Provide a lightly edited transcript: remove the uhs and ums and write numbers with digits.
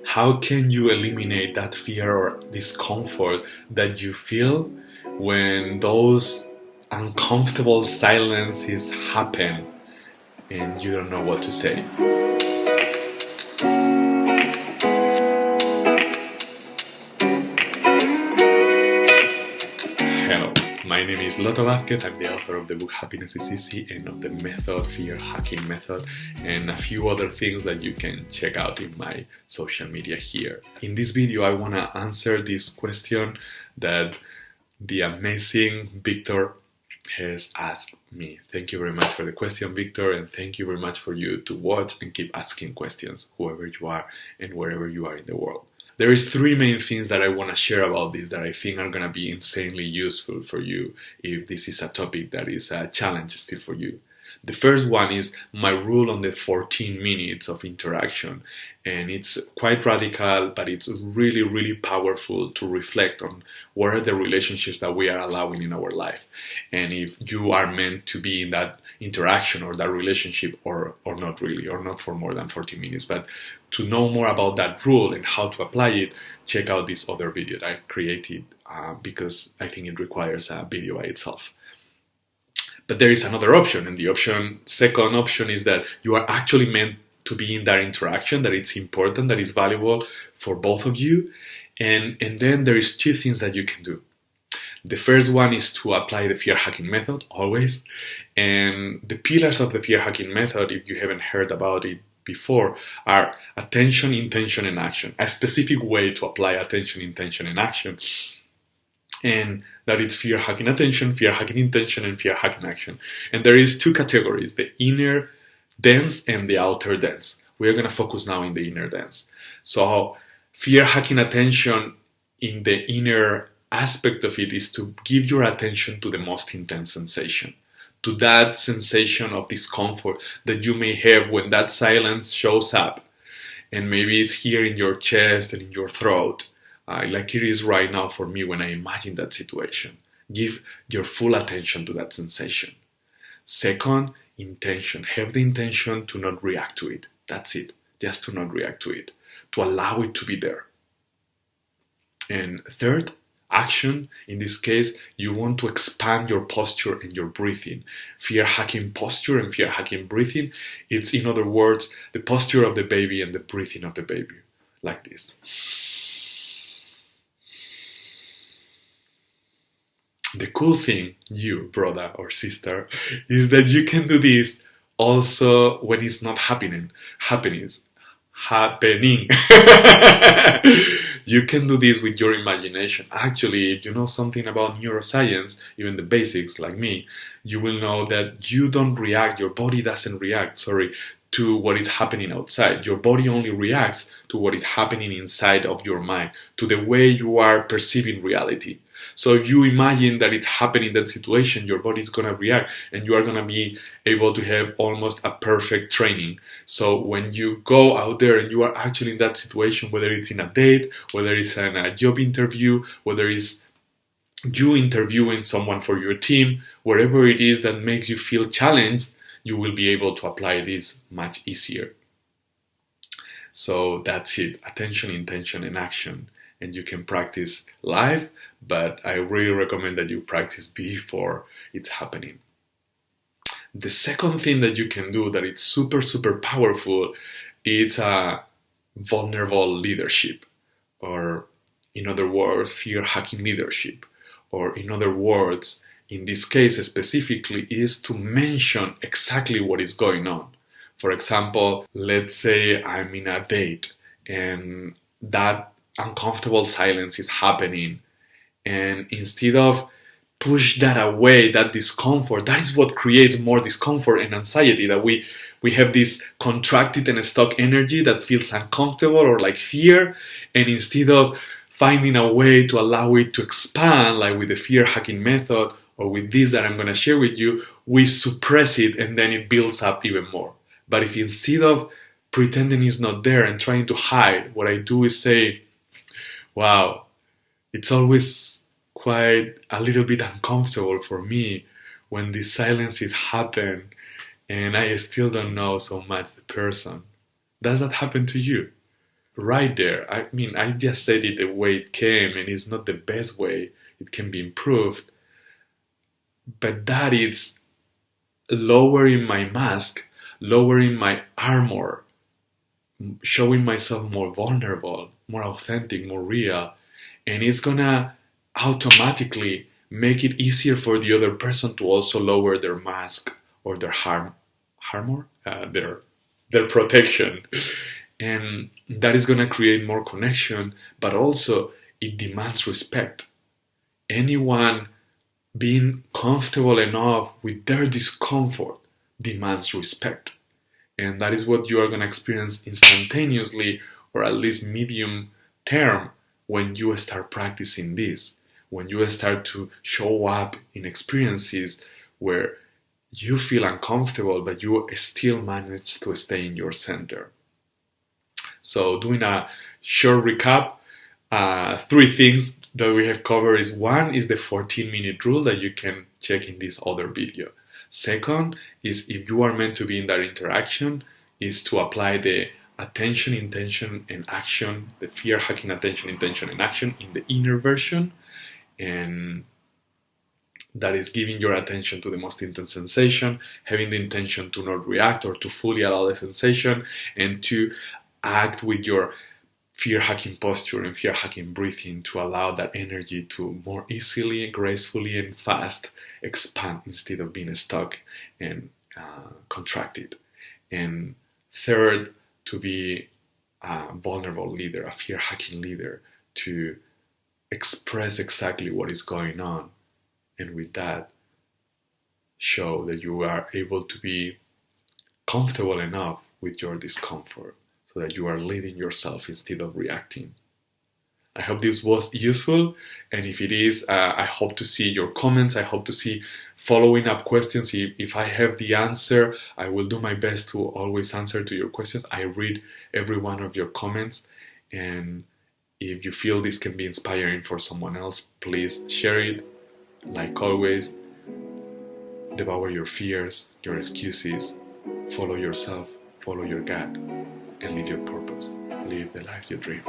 How can you eliminate that fear or discomfort that you feel when those uncomfortable silences happen and you don't know what to say? Hello, my name is Loto Vázquez. I'm the author of the book Happiness is Easy and of the method FearHacking Method and a few other things that you can check out in my social media here. In this video, I want to answer this question that the amazing Victor has asked me. Thank you very much for the question, Victor, and thank you very much for you to watch and keep asking questions, whoever you are and wherever you are in the world. There is three main things that I want to share about this that I think are going to be insanely useful for you if this is a topic that is a challenge still for you. The first one is my rule on the 14 minutes of interaction, and it's quite radical, but it's really, really powerful to reflect on what are the relationships that we are allowing in our life, and if you are meant to be in that interaction or that relationship or not really, or not for more than 40 minutes. But to know more about that rule and how to apply it, check out this other video that I created because I think it requires a video by itself. But there is another option, and the second option is that you are actually meant to be in that interaction, that it's important, that it's valuable for both of you. And then there is two things that you can do. The first one is to apply the FearHacking method, always. And the pillars of the FearHacking method, if you haven't heard about it before, are attention, intention, and action. A specific way to apply attention, intention, and action. And that it's fear-hacking attention, fear-hacking intention, and fear-hacking action. And there is two categories, the inner dance and the outer dance. We're going to focus now in the inner dance. So fear-hacking attention in the inner aspect of it is to give your attention to the most intense sensation, to that sensation of discomfort that you may have when that silence shows up. And maybe it's here in your chest and in your throat. Like it is right now for me when I imagine that situation. Give your full attention to that sensation. Second, intention. Have the intention to not react to it. That's it. Just to not react to it. To allow it to be there. And third, action. In this case, you want to expand your posture and your breathing. Fear-hacking posture and fear-hacking breathing. It's, in other words, the posture of the baby and the breathing of the baby. Like this. The cool thing, you brother or sister, is that you can do this also when it's not happening. You can do this with your imagination. Actually, if you know something about neuroscience, even the basics like me, you will know that you don't react, your body doesn't react, to what is happening outside. Your body only reacts to what is happening inside of your mind, to the way you are perceiving reality. So if you imagine that it's happening in that situation, your body is going to react and you are going to be able to have almost a perfect training. So when you go out there and you are actually in that situation, whether it's in a date, whether it's in a job interview, whether it's you interviewing someone for your team, wherever it is that makes you feel challenged, you will be able to apply this much easier. So that's it. Attention, intention, and action. And you can practice live, but I really recommend that you practice before it's happening. The second thing that you can do that it's super, super powerful, it's a vulnerable leadership, or in other words, fear-hacking leadership, or in other words, in this case specifically, is to mention exactly what is going on. For example, let's say I'm in a date and that uncomfortable silence is happening, and instead of push that away, that discomfort, that is what creates more discomfort and anxiety, that we have this contracted and stuck energy that feels uncomfortable or like fear, and instead of finding a way to allow it to expand, like with the fear hacking method or with this that I'm going to share with you, we suppress it and then it builds up even more. But if instead of pretending it's not there and trying to hide, what I do is say, wow, it's always quite a little bit uncomfortable for me when these silences happen and I still don't know so much the person. Does that happen to you? right there. I mean, I just said it the way it came, and it's not the best way. It can be improved, but that is lowering my mask, lowering my armor, showing myself more vulnerable, more authentic, more real, and it's gonna automatically make it easier for the other person to also lower their mask or their armor, their protection, and that is gonna create more connection. But also, it demands respect. Anyone being comfortable enough with their discomfort demands respect. And that is what you are going to experience instantaneously, or at least medium term, when you start practicing this. When you start to show up in experiences where you feel uncomfortable, but you still manage to stay in your center. So, doing a short recap, 3 things that we have covered is: one is the 14-minute rule that you can check in this other video. Second is, if you are meant to be in that interaction, is to apply the attention, intention, and action, the fear hacking attention, intention, and action in the inner version. And that is giving your attention to the most intense sensation, having the intention to not react or to fully allow the sensation, and to act with your fear hacking posture and fear hacking breathing to allow that energy to more easily, gracefully, and fast expand instead of being stuck and contracted. And third, to be a vulnerable leader, a fear hacking leader, to express exactly what is going on, and with that show that you are able to be comfortable enough with your discomfort, so that you are leading yourself instead of reacting. I hope this was useful, and if it is, I hope to see your comments. I hope to see following up questions. If I have the answer, I will do my best to always answer to your questions. I read every one of your comments, and if you feel this can be inspiring for someone else, please share it. Like always, devour your fears, your excuses, follow yourself, follow your gut, and live your purpose. Live the life you dream.